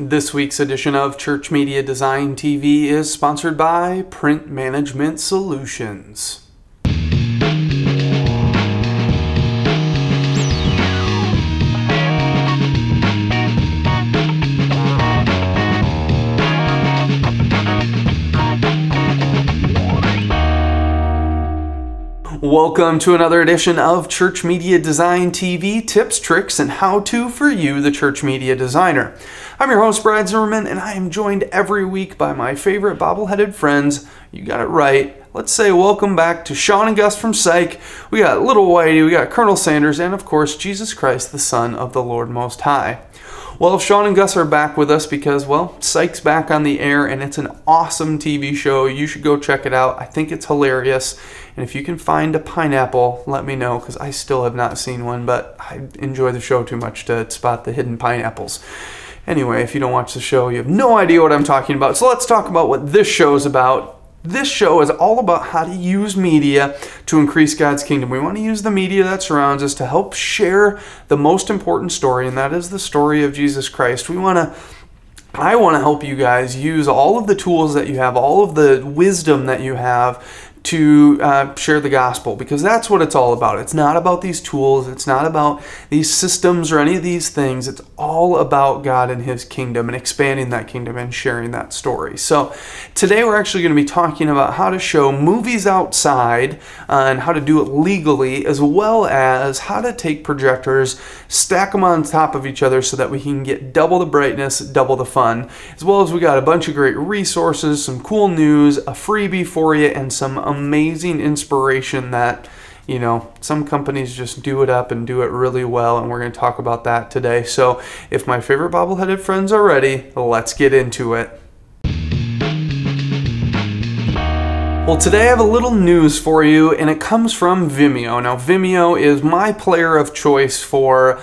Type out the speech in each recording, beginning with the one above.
This week's edition of Church Media Design TV is sponsored by Print Management Solutions. Welcome to another edition of Church Media Design TV, tips, tricks, and how-to for you, the church media designer. I'm your host, Brad Zimmerman, and I am joined every week by my favorite bobbleheaded friends. You got it right. Let's say welcome back to Sean and Gus from Psych. We got Little Whitey, we got Colonel Sanders, and of course, Jesus Christ, the Son of the Lord Most High. Well, Sean and Gus are back with us because, well, Psych's back on the air, and it's an awesome TV show. You should go check it out. I think it's hilarious. And if you can find a pineapple, let me know, because I still have not seen one, but I enjoy the show too much to spot the hidden pineapples. Anyway, if you don't watch the show, you have no idea what I'm talking about. So let's talk about what this show is about. This show is all about how to use media to increase God's kingdom. We want to use the media that surrounds us to help share the most important story, and that is the story of Jesus Christ. I want to help you guys use all of the tools that you have, all of the wisdom that you have to share the gospel, because that's what it's all about. It's not about these tools. It's not about these systems or any of these things. It's all about God and His kingdom and expanding that kingdom and sharing that story. So today we're actually going to be talking about how to show movies outside and how to do it legally, as well as how to take projectors, stack them on top of each other so that we can get double the brightness, double the fun, as well as we got a bunch of great resources, some cool news, a freebie for you, and some amazing inspiration that, you know, some companies just do it up and do it really well, and we're going to talk about that today. So if my favorite bobbleheaded friends are ready, let's get into it. Well, today I have a little news for you, and it comes from Vimeo. Now, Vimeo is my player of choice for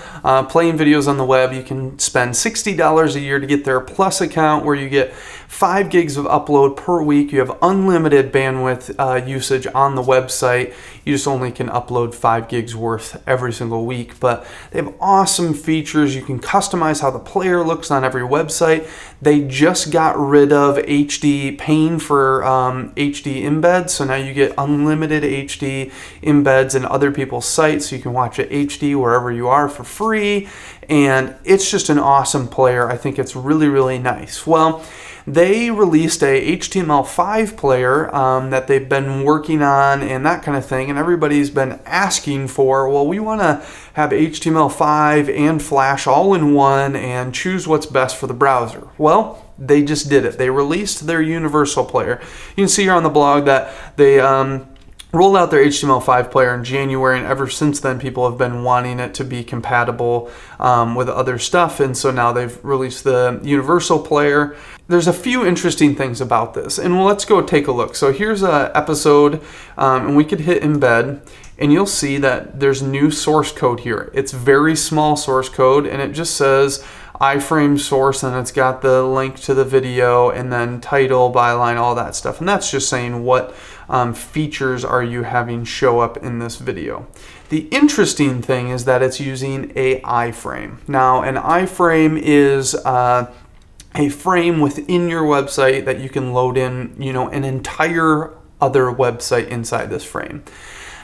playing videos on the web. You can spend $60 a year to get their Plus account, where you get 5 gigs of upload per week. You have unlimited bandwidth usage on the website. You just only can upload 5 gigs worth every single week, but they have awesome features. You can customize how the player looks on every website. They just got rid of HD, paying for HD embeds, so now you get unlimited HD embeds in other people's sites, so you can watch it HD wherever you are for free, and it's just an awesome player. I think it's really, really nice. Well, they released a HTML5 player that they've been working on and that kind of thing, and everybody's been asking for, well, we want to have HTML5 and Flash all in one and choose what's best for the browser. Well, they just did it. They released their universal player. You can see here on the blog that they rolled out their HTML5 player in January, and ever since then people have been wanting it to be compatible with other stuff, and so now they've released the universal player. There's a few interesting things about this, and let's go take a look. So here's an episode, and we could hit embed, and you'll see that there's new source code here. It's very small source code, and it just says iframe source, and it's got the link to the video, and then title, byline, all that stuff. And that's just saying what features are you having show up in this video. The interesting thing is that it's using a iframe. Now, an iframe is a frame within your website that you can load in, you know, an entire other website inside this frame.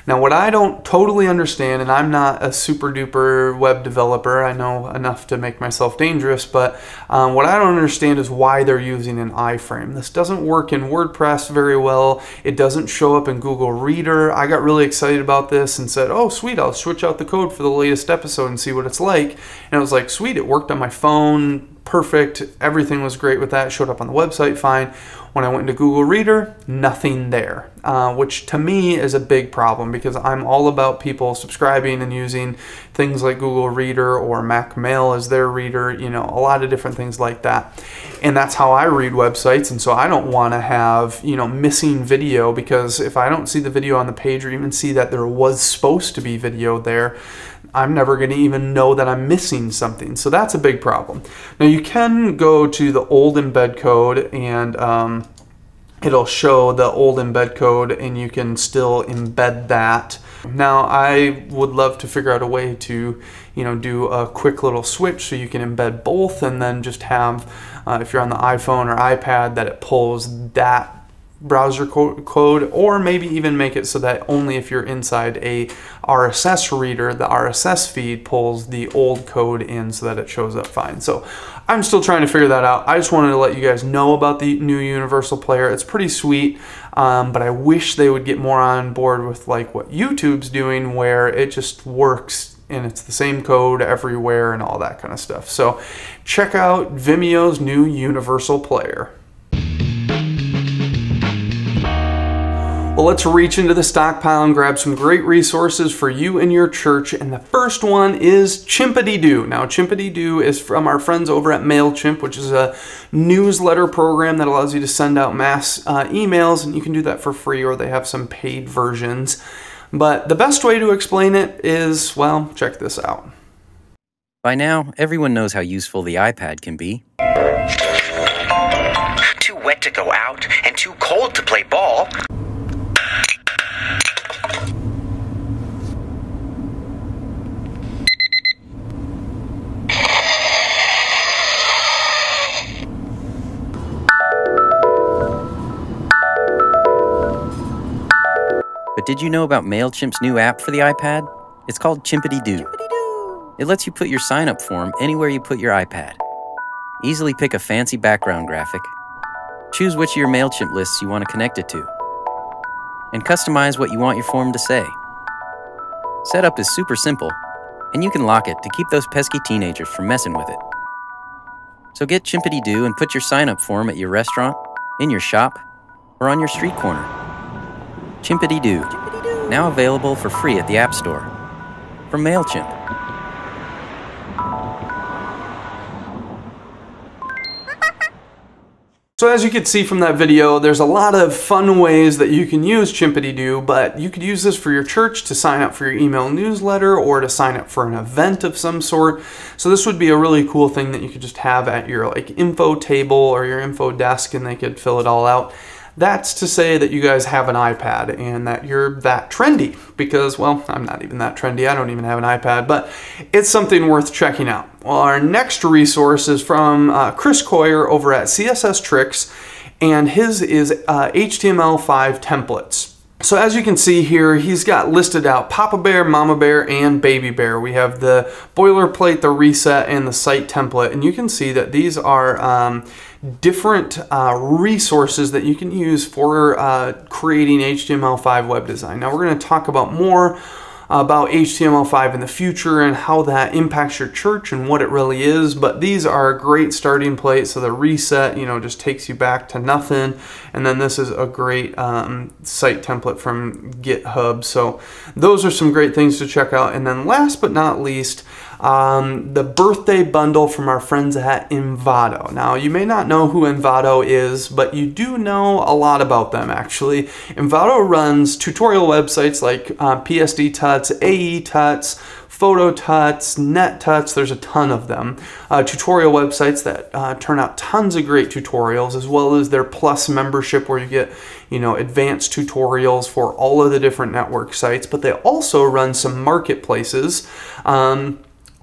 Now, what I don't totally understand, and I'm not a super duper web developer, I know enough to make myself dangerous, but what I don't understand is why they're using an iframe. This doesn't work in WordPress very well. It doesn't show up in Google Reader. I got really excited about this and said, oh, sweet, I'll switch out the code for the latest episode and see what it's like. And I was like, sweet, it worked on my phone. Perfect. Everything was great with that. It showed up on the website fine. When I went into Google Reader, nothing there, which to me is a big problem, because I'm all about people subscribing and using things like Google Reader or Mac Mail as their reader, you know, a lot of different things like that. And that's how I read websites, and so I don't want to have, you know, missing video, because if I don't see the video on the page or even see that there was supposed to be video there, I'm never going to even know that I'm missing something. So that's a big problem. Now, you can go to the old embed code and it'll show the old embed code and you can still embed that. Now I would love to figure out a way to, do a quick little switch so you can embed both, and then just have, if you're on the iPhone or iPad, that it pulls that browser code, or maybe even make it so that only if you're inside a RSS reader, the RSS feed pulls the old code in so that it shows up fine. So I'm still trying to figure that out. I just wanted to let you guys know about the new Universal Player. It's pretty sweet, but I wish they would get more on board with like what YouTube's doing, where it just works and it's the same code everywhere and all that kind of stuff. So check out Vimeo's new Universal Player. Well, let's reach into the stockpile and grab some great resources for you and your church. And the first one is Chimpity-Doo. Now, Chimpity-Doo is from our friends over at MailChimp, which is a newsletter program that allows you to send out mass emails, and you can do that for free, or they have some paid versions. But the best way to explain it is, well, check this out. By now, everyone knows how useful the iPad can be. Too wet to go out and too cold to play ball. But did you know about MailChimp's new app for the iPad? It's called Chimpity-Doo. It lets you put your sign-up form anywhere you put your iPad. Easily pick a fancy background graphic, choose which of your MailChimp lists you want to connect it to, and customize what you want your form to say. Setup is super simple, and you can lock it to keep those pesky teenagers from messing with it. So get Chimpity-Doo and put your sign-up form at your restaurant, in your shop, or on your street corner. Chimpity-Doo, now available for free at the App Store, from MailChimp. So as you can see from that video, there's a lot of fun ways that you can use Chimpity-Doo, but you could use this for your church to sign up for your email newsletter or to sign up for an event of some sort. So this would be a really cool thing that you could just have at your info table or your info desk, and they could fill it all out. That's to say that you guys have an iPad and that you're that trendy, because, well, I'm not even that trendy. I don't even have an iPad, but it's something worth checking out. Well, our next resource is from Chris Coyer over at CSS Tricks, and his is HTML5 templates. So as you can see here, he's got listed out Papa Bear, Mama Bear, and Baby Bear. We have the boilerplate, the reset, and the site template, and you can see that these are different resources that you can use for creating HTML5 web design. Now we're going to talk about more about HTML5 in the future and how that impacts your church and what it really is, but these are a great starting place. So the reset, just takes you back to nothing, and then this is a great site template from GitHub. So those are some great things to check out. And then last but not least, the birthday bundle from our friends at Envato. Now, you may not know who Envato is, but you do know a lot about them, actually. Envato runs tutorial websites like PSD Tuts, AE Tuts, Photo Tuts, Net Tuts. There's a ton of them. Tutorial websites that turn out tons of great tutorials, as well as their Plus membership where you get, advanced tutorials for all of the different network sites. But they also run some marketplaces,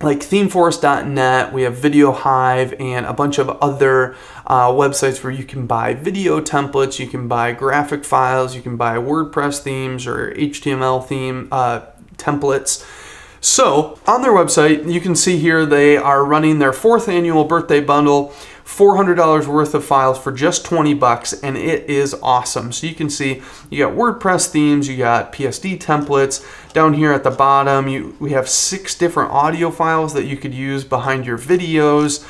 like ThemeForest.net, we have Video Hive, and a bunch of other websites where you can buy video templates, you can buy graphic files, you can buy WordPress themes or HTML theme templates. So on their website, you can see here they are running their 4th annual birthday bundle, $400 worth of files for just 20 bucks, and it is awesome. So you can see you got WordPress themes, you got PSD templates. Down here at the bottom, we have 6 different audio files that you could use behind your videos.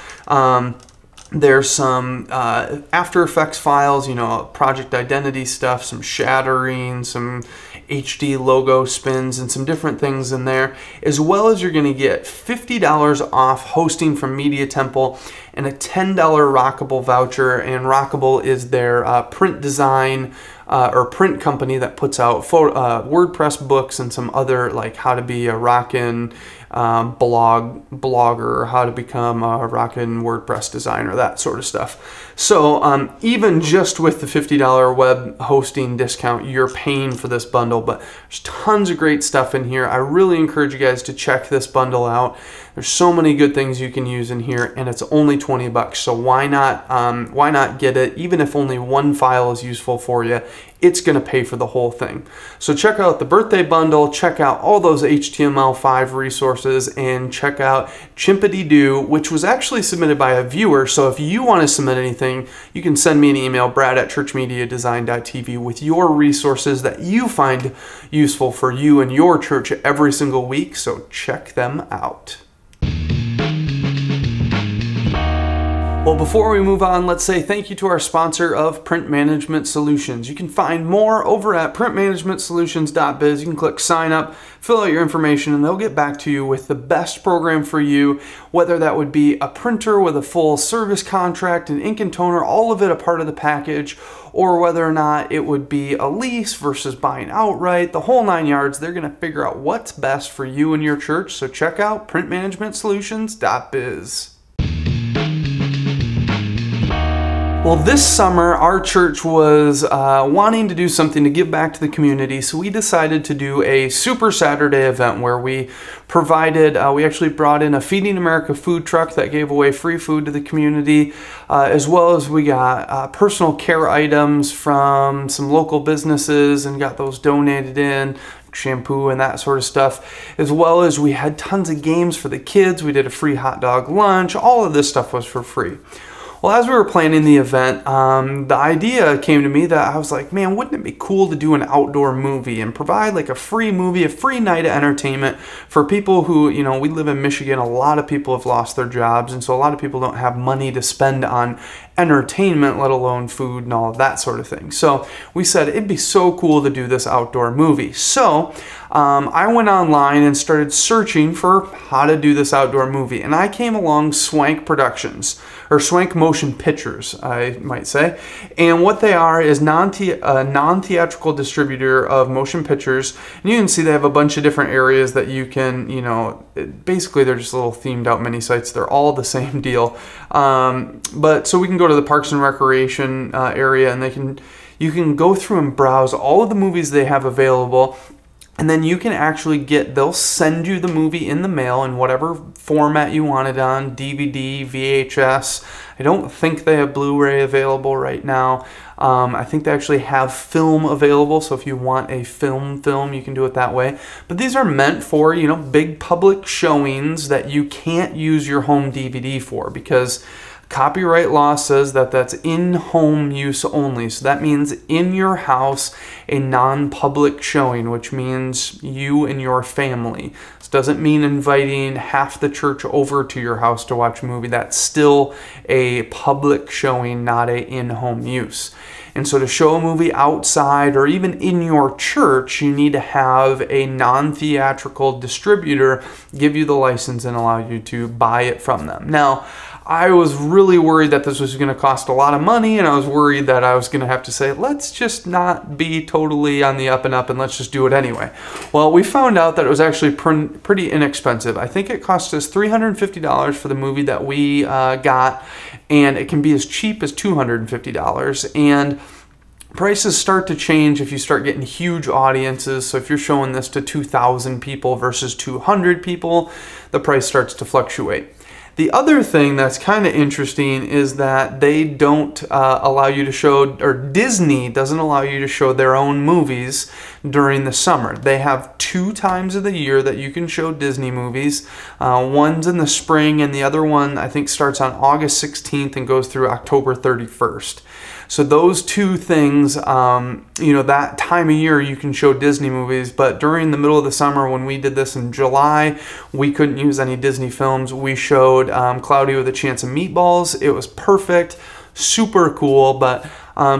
There's some After Effects files, project identity stuff, some shattering, some HD logo spins, and some different things in there, as well as you're going to get $50 off hosting from Media Temple and a $10 Rockable voucher. And Rockable is their print design or print company that puts out WordPress books and some other, like how to be a rockin' blogger, how to become a rockin' WordPress designer, that sort of stuff. So even just with the $50 web hosting discount, you're paying for this bundle, but there's tons of great stuff in here. I really encourage you guys to check this bundle out. There's so many good things you can use in here, and it's only 20 bucks. So why not get it? Even if only one file is useful for you, it's going to pay for the whole thing. So check out the birthday bundle, check out all those HTML5 resources, and check out Chimpity-Doo, which was actually submitted by a viewer. So if you want to submit anything, you can send me an email, brad@ChurchMediaDesign.tv, with your resources that you find useful for you and your church every single week. So check them out. Well, before we move on, let's say thank you to our sponsor of Print Management Solutions. You can find more over at printmanagementsolutions.biz. You can click sign up, fill out your information, and they'll get back to you with the best program for you, whether that would be a printer with a full service contract, an ink and toner, all of it a part of the package, or whether or not it would be a lease versus buying outright, the whole 9 yards. They're going to figure out what's best for you and your church. So check out printmanagementsolutions.biz. Well, this summer, our church was wanting to do something to give back to the community, so we decided to do a Super Saturday event where we provided, we actually brought in a Feeding America food truck that gave away free food to the community, as well as we got personal care items from some local businesses and got those donated in, shampoo and that sort of stuff, as well as we had tons of games for the kids. We did a free hot dog lunch. All of this stuff was for free. Well, as we were planning the event, the idea came to me that I was like, man, wouldn't it be cool to do an outdoor movie and provide like a free movie, a free night of entertainment for people who, you know, we live in Michigan, a lot of people have lost their jobs, and so a lot of people don't have money to spend on entertainment, let alone food and all of that sort of thing. So we said it'd be so cool to do this outdoor movie. So I went online and started searching for how to do this outdoor movie, and I came along Swank Productions, or Swank Motion Pictures, I might say. And what they are is a non-theatrical distributor of motion pictures. And you can see they have a bunch of different areas that you can, you know, basically they're just little themed out mini sites. They're all the same deal. But so we can go to the Parks and Recreation area, and you can go through and browse all of the movies they have available. And then you can actually they'll send you the movie in the mail in whatever format you want it on, DVD, VHS. I don't think they have Blu-ray available right now. I think they actually have film available, so if you want a film, you can do it that way. But these are meant for, you know, big public showings that you can't use your home DVD for, because copyright law says that that's in-home use only. So that means in your house, a non-public showing, which means you and your family. This doesn't mean inviting half the church over to your house to watch a movie. That's still a public showing, not a in-home use. And so to show a movie outside or even in your church, you need to have a non-theatrical distributor give you the license and allow you to buy it from them. Now, I was really worried that this was going to cost a lot of money, and I was worried that I was going to have to say, let's just not be totally on the up and up and let's just do it anyway. Well, we found out that it was actually pretty inexpensive. I think it cost us $350 for the movie that we got, and it can be as cheap as $250. And prices start to change if you start getting huge audiences. So if you're showing this to 2,000 people versus 200 people, the price starts to fluctuate. The other thing that's kind of interesting is that they don't allow you to show, or Disney doesn't allow you to show their own movies during the summer. They have 2 times of the year that you can show Disney movies. One's in the spring, and the other one I think starts on August 16th and goes through October 31st. So those 2 things, you know, that time of year you can show Disney movies, but during the middle of the summer when we did this in July, we couldn't use any Disney films. We showed Cloudy with a Chance of Meatballs. It was perfect, super cool. But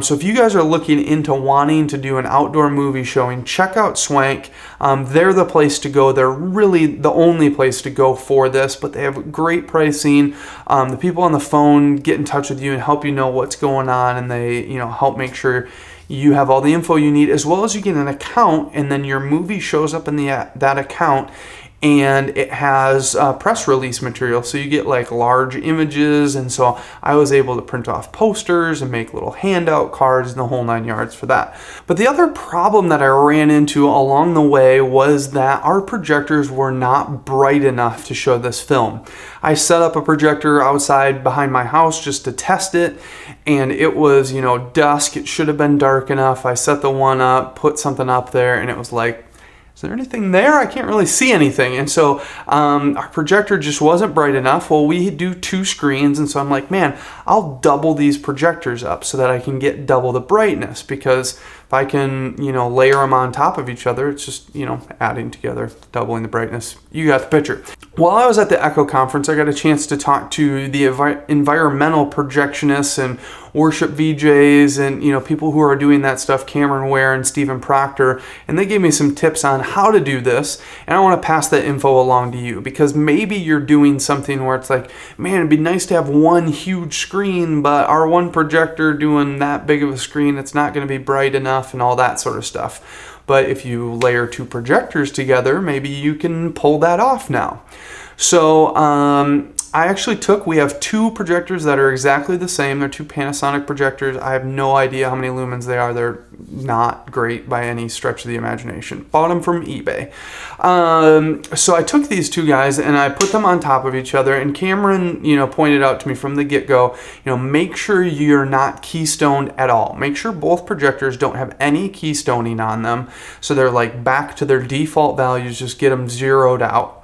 so if you guys are looking into wanting to do an outdoor movie showing, check out Swank. They're the place to go. They're really the only place to go for this, but they have great pricing. The people on the phone get in touch with you and help you know what's going on, and they, you know, help make sure you have all the info you need, as well as you get an account, and then your movie shows up in that account. and it has press release material, so you get like large images, and so I was able to print off posters and make little handout cards and the whole 9 yards for that. But the other problem that I ran into along the way was that our projectors were not bright enough to show this film. I set up a projector outside behind my house just to test it, and it was, you know, dusk. It should have been dark enough. I set the one up, put something up there, and it was like, is there anything there? I can't really see anything. And so our projector just wasn't bright enough. Well, we do 2 screens, and so I'm like, man, I'll double these projectors up so that I can get double the brightness, because if I can, you know, layer them on top of each other, it's just, you know, adding together, doubling the brightness. You got the picture. While I was at the Echo conference, I got a chance to talk to the environmental projectionists and worship VJs and, you know, people who are doing that stuff, Cameron Ware and Stephen Proctor, and they gave me some tips on how to do this, and I want to pass that info along to you, because maybe you're doing something where it's like, man, it'd be nice to have one huge screen, but our one projector doing that big of a screen, it's not going to be bright enough and all that sort of stuff. But if you layer 2 projectors together, maybe you can pull that off now. So I actually we have 2 projectors that are exactly the same. They're 2 Panasonic projectors. I have no idea how many lumens they are. They're not great by any stretch of the imagination. Bought them from eBay. So I took these 2 guys and I put them on top of each other, and Cameron, you know, pointed out to me from the get-go, you know, make sure you're not keystoned at all. Make sure both projectors don't have any keystoning on them, so they're like back to their default values. Just get them zeroed out.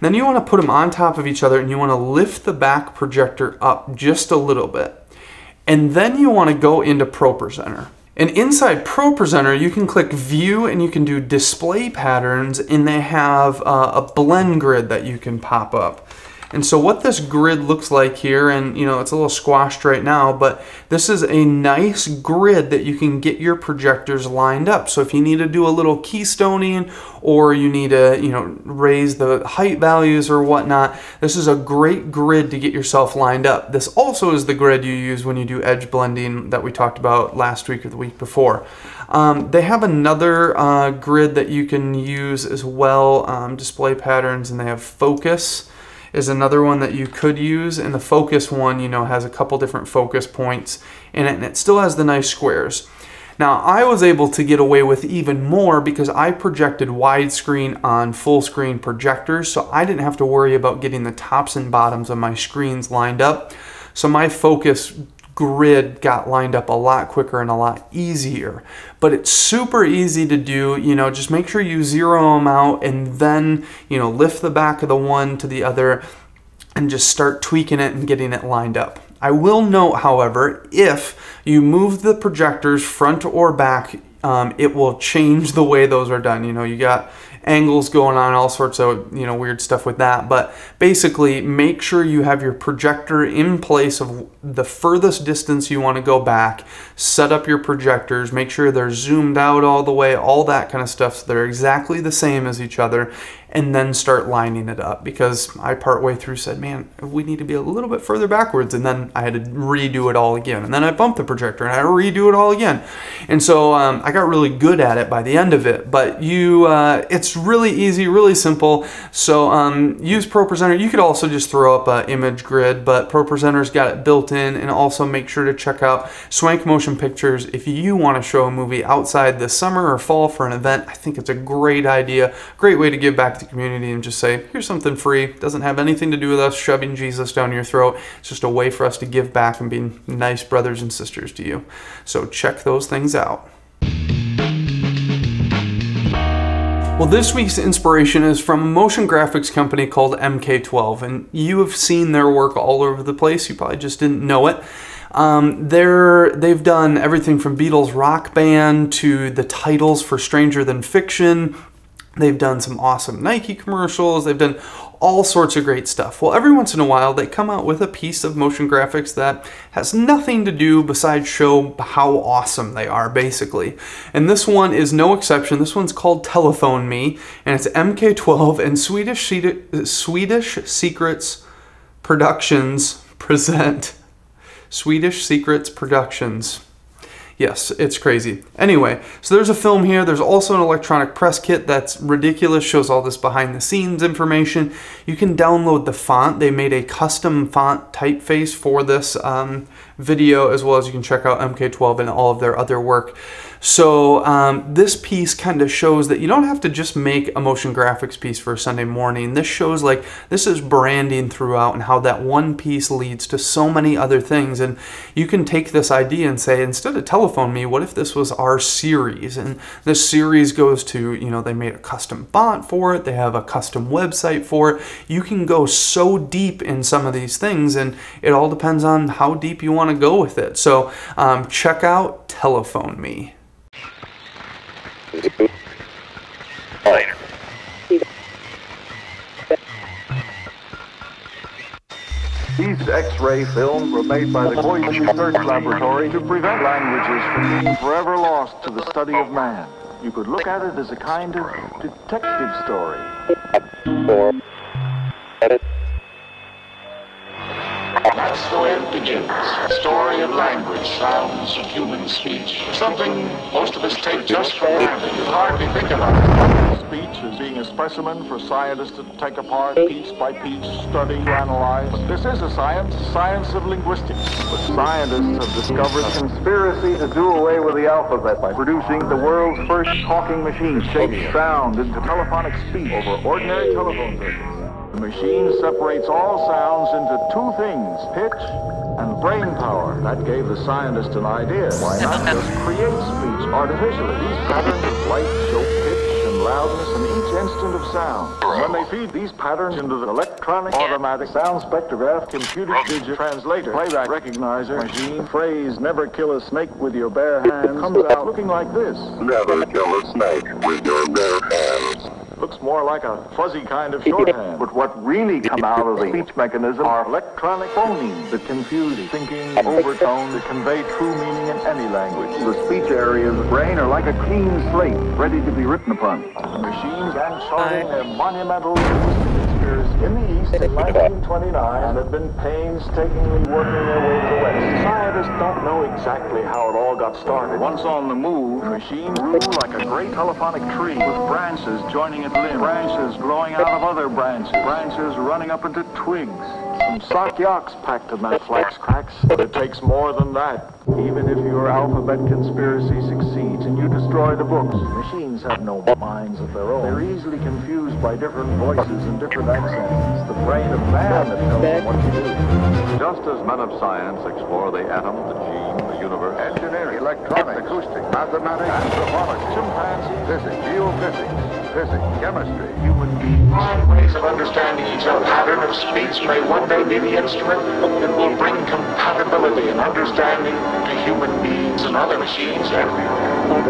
Then you want to put them on top of each other, and you want to lift the back projector up just a little bit. And then you want to go into ProPresenter. And inside ProPresenter, you can click View and you can do Display Patterns, and they have a blend grid that you can pop up. And so what this grid looks like here, and you know, it's a little squashed right now, but this is a nice grid that you can get your projectors lined up. So if you need to do a little keystoning, or you need to, you know, raise the height values or whatnot, this is a great grid to get yourself lined up. This also is the grid you use when you do edge blending that we talked about last week or the week before. They have another grid that you can use as well, display patterns, and they have focus is another one that you could use, and the focus one, you know, has a couple different focus points in it, and it still has the nice squares. Now, I was able to get away with even more because I projected widescreen on full screen projectors, so I didn't have to worry about getting the tops and bottoms of my screens lined up. So my focus grid got lined up a lot quicker and a lot easier. But it's super easy to do. You know, just make sure you zero them out, and then, you know, lift the back of the one to the other and just start tweaking it and getting it lined up. I will note, however, if you move the projectors front or back, it will change the way those are done. You know, you got angles going on, all sorts of, you know, weird stuff with that. But basically, make sure you have your projector in place of the furthest distance you want to go back. Set up your projectors, make sure they're zoomed out all the way, all that kind of stuff, so they're exactly the same as each other, and then start lining it up. Because I partway through said, man, we need to be a little bit further backwards, and then I had to redo it all again. And then I bumped the projector and I had to redo it all again. And so I got really good at it by the end of it. But it's really easy, really simple. So use ProPresenter. You could also just throw up an image grid, but ProPresenter's got it built in. And also make sure to check out Swank Motion Pictures if you want to show a movie outside this summer or fall for an event. I think it's a great idea, great way to give back to the community and just say, here's something free. It doesn't have anything to do with us shoving Jesus down your throat. It's just a way for us to give back and be nice brothers and sisters to you. So check those things out. Well, this week's inspiration is from a motion graphics company called MK12, and you have seen their work all over the place. You probably just didn't know it. They've done everything from Beatles Rock Band to the titles for Stranger Than Fiction. They've done some awesome Nike commercials. They've done all sorts of great stuff. Well, every once in a while, they come out with a piece of motion graphics that has nothing to do besides show how awesome they are, basically. And this one is no exception. This one's called Telephone Me, and it's MK12 and Swedish Secrets Productions present. Swedish Secrets Productions. Yes, it's crazy. Anyway, so there's a film here. There's also an electronic press kit that's ridiculous, shows all this behind the scenes information. You can download the font. They made a custom font typeface for this video, as well as you can check out MK12 and all of their other work. So this piece kind of shows that you don't have to just make a motion graphics piece for a Sunday morning. This shows like this is branding throughout and how that one piece leads to so many other things. And you can take this idea and say, instead of telephone me, what if this was our series? And this series goes to, you know, they made a custom font for it. They have a custom website for it. You can go so deep in some of these things, and it all depends on how deep you want to go with it. So check out Telephone Me. Later. These X-ray films were made by the Voice Research Laboratory to prevent languages from being forever lost to the study of man. You could look at it as a kind of detective story. That's the way it begins. A story of language, sounds of human speech. Something most of us take just for granted. You hardly think about it. Speech is being a specimen for scientists to take apart piece by piece, study, analyze. But this is a science of linguistics. But scientists have discovered a conspiracy to do away with the alphabet by producing the world's first talking machine, shapes sound into telephonic speech over ordinary telephone circuits. The machine separates all sounds into two things, pitch and brain power. That gave the scientist an idea. Why not just create speech artificially? These patterns of light show pitch and loudness in each instant of sound. When they feed these patterns into the electronic automatic sound spectrograph computer digit translator, playback recognizer machine, phrase never kill a snake with your bare hands comes out looking like this. Never kill a snake with your bare hands. Looks more like a fuzzy kind of shorthand. But what really come out of the speech mechanism are electronic phonemes that confuse thinking, overtones that convey true meaning in any language. The speech areas of the brain are like a clean slate, ready to be written upon. The machines began charting their monumental conspiracy in the East in 1929 and have been painstakingly working their way to the West. Scientists don't know exactly how it all got started. Once on the move, the machine grew like a great telephonic tree with branches joining its limbs, branches growing out of other branches, branches running up into twigs. Some sock yaks packed in that flax cracks, but it takes more than that. Even if your alphabet conspiracy succeeds and you destroy the books, machines have no minds of their own. They're easily confused by different voices and different accents. It's the brain of man that tells them what to do. Just as men of science explore the atom, the gene, the universe, Engineering, electronics, acoustics, mathematics, anthropology, chimpanzees, physics, geophysics, physics, chemistry, human beings. Ways of understanding each other. Pattern of speech may one day be the instrument that will bring compatibility and understanding to human beings and other machines everywhere.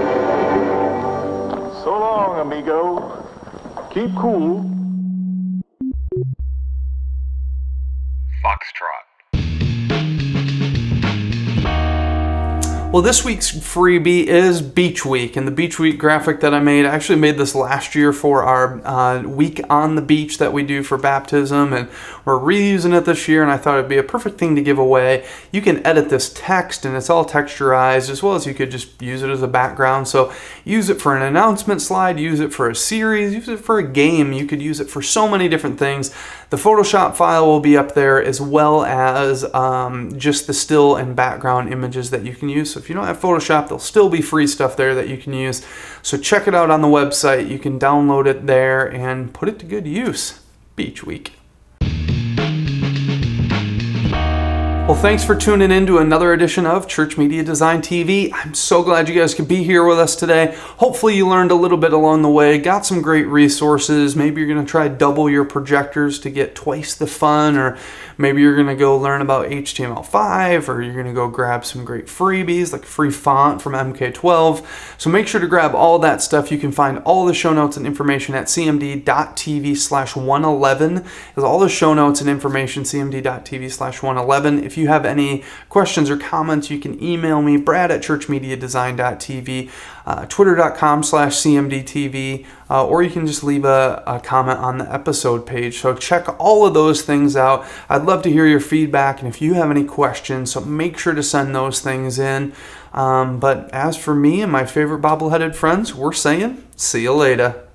So long, amigo. Keep cool. Foxtrot. Well, this week's freebie is Beach Week, and the Beach Week graphic that I actually made this last year for our week on the beach that we do for baptism, and we're reusing it this year, and I thought it'd be a perfect thing to give away. You can edit this text, and it's all texturized, as well as you could just use it as a background. So use it for an announcement slide, use it for a series, use it for a game. You could use it for so many different things. The Photoshop file will be up there, as well as just the still and background images that you can use. So if you don't have Photoshop, there'll still be free stuff there that you can use. So check it out on the website. You can download it there and put it to good use. Beach Week. Well, thanks for tuning in to another edition of Church Media Design TV. I'm so glad you guys could be here with us today. Hopefully you learned a little bit along the way, got some great resources. Maybe you're going to try double your projectors to get twice the fun, or maybe you're going to go learn about HTML5, or you're going to go grab some great freebies like a free font from MK12. So make sure to grab all that stuff. You can find all the show notes and information at cmd.tv/111. There's all the show notes and information, cmd.tv/111. If you have any questions or comments, you can email me, brad@ChurchMediaDesign.tv, twitter.com/cmdtv, or you can just leave a comment on the episode page. So check all of those things out. I'd love to hear your feedback, and if you have any questions, so make sure to send those things in. But as for me and my favorite bobbleheaded friends, we're saying, see you later.